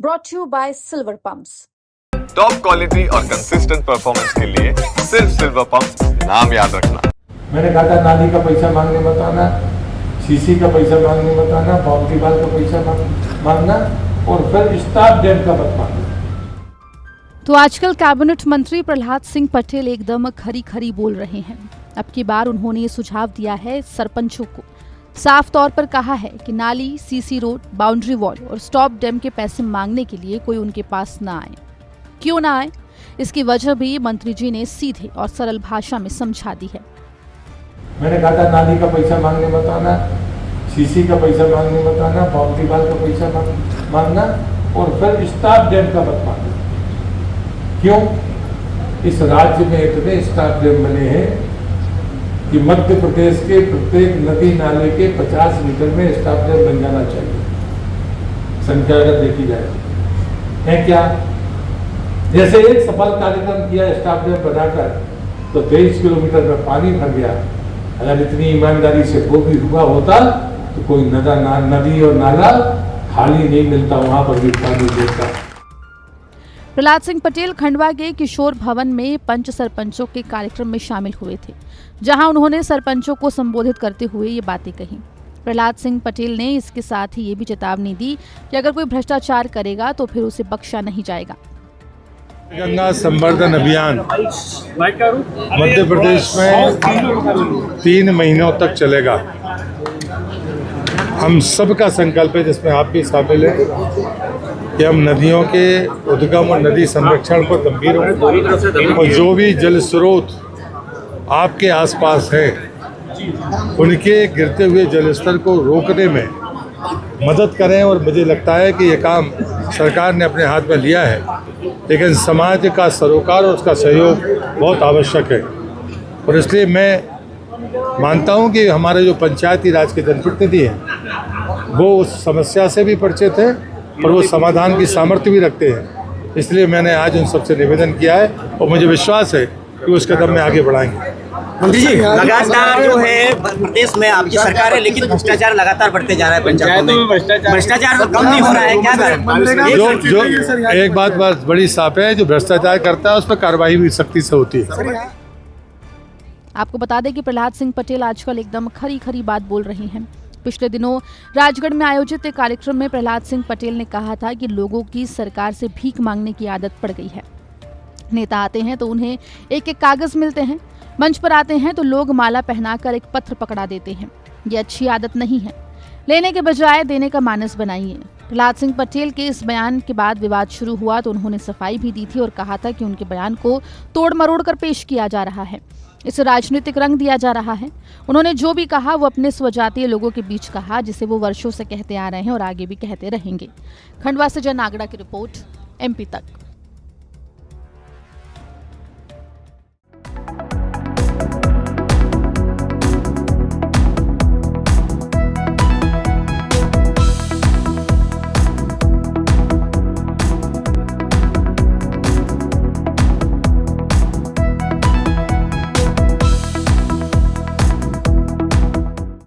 brought to you by Silver Pumps. Top quality और consistent performance के लिए सिर्फ सिल्वर पंप्स नाम याद रखना। मैंने कहा था नाली का पैसा मांगने मत आना, सीसी का पैसा मांगने मत आना, बाउंड्री वाल का पैसा मांगना और फिर स्टाफ डैम का मत मांगना। तो आजकल कैबिनेट मंत्री प्रहलाद सिंह पटेल एकदम खरी खरी बोल रहे हैं। अब की बार उन्होंने ये सुझाव दिया है सरपंचों को। साफ तौर पर कहा है कि नाली, सीसी रोड, बाउंड्री वॉल और स्टॉप डैम के पैसे मांगने के लिए कोई उनके पास ना आए। क्यों ना आए, इसकी वजह भी मंत्री जी ने सीधे और सरल भाषा में समझा दी है। मैंने कहा था नाली का पैसा मांगने मत आना, सीसी का पैसा मांगने मत आना, बाउंड्री वाल का पैसा मांगना और फिर स्टाफ डैम का मत मांगना। क्यों? इस राज्य में इतने स्टाफ डैम बने हैं कि मध्य प्रदेश के प्रत्येक नदी नाले के 50 मीटर में स्टाफ डैम बन जाना चाहिए, संख्या अगर देखी जाए। है क्या? जैसे एक सफल कार्यक्रम किया स्टाफ डैम बनाकर तो 23 किलोमीटर में पानी भर गया। अगर इतनी ईमानदारी से वो भी हुआ होता तो कोई नदी और नाला खाली नहीं मिलता, वहां पर भी पानी देता। प्रहलाद सिंह पटेल खंडवा के किशोर भवन में पंच सरपंचों के कार्यक्रम में शामिल हुए थे, जहां उन्होंने सरपंचों को संबोधित करते हुए ये बातें कही। प्रहलाद सिंह पटेल ने इसके साथ ही ये भी चेतावनी दी कि अगर कोई भ्रष्टाचार करेगा तो फिर उसे बख्शा नहीं जाएगा। गंगा संवर्धन अभियान मध्य प्रदेश में 3 महीनों तक चलेगा। हम सबका संकल्प है, जिसमें आप भी शामिल हैं, कि हम नदियों के उद्गम और नदी संरक्षण पर गंभीर हों और जो भी जल स्रोत आपके आसपास हैं उनके गिरते हुए जल स्तर को रोकने में मदद करें। और मुझे लगता है कि ये काम सरकार ने अपने हाथ में लिया है, लेकिन समाज का सरोकार और उसका सहयोग बहुत आवश्यक है। और इसलिए मैं मानता हूं कि हमारे जो पंचायती राज के जनप्रतिनिधि हैं वो उस समस्या से भी परिचित हैं और वो समाधान की सामर्थ्य भी रखते हैं। इसलिए मैंने आज उन सबसे निवेदन किया है और मुझे विश्वास है कि उस कदम में आगे बढ़ाएंगे। मंत्री जी, लगातार जो है प्रदेश में आपकी सरकार है, लेकिन भ्रष्टाचार लगातार बढ़ते जा रहा है पंचायतों में। भ्रष्टाचार कम नहीं हो रहा है, क्या कारण? जो एक बात बड़ी साफ है, जो भ्रष्टाचार करता है उस पर कार्रवाई भी सख्ती से होती है। आपको बता दें कि प्रहलाद सिंह पटेल आजकल एकदम खरी खरी बात बोल रहे हैं। पिछले दिनों राजगढ़ में आयोजित एक कार्यक्रम में प्रहलाद सिंह पटेल ने कहा था कि लोगों की सरकार से भीख मांगने की आदत पड़ गई है। नेता आते हैं तो उन्हें एक एक कागज मिलते हैं, मंच पर आते हैं तो लोग माला पहनाकर एक पत्र पकड़ा देते हैं। ये अच्छी आदत नहीं है। लेने के बजाय देने का मानस बनाइए। प्रहलाद सिंह पटेल के इस बयान के बाद विवाद शुरू हुआ तो उन्होंने सफाई भी दी थी और कहा था कि उनके बयान को तोड़ मरोड़ कर पेश किया जा रहा है, इसे राजनीतिक रंग दिया जा रहा है। उन्होंने जो भी कहा वो अपने स्वजातीय लोगों के बीच कहा, जिसे वो वर्षों से कहते आ रहे हैं और आगे भी कहते रहेंगे। खंडवा से जय नागड़ा की रिपोर्ट, MP तक।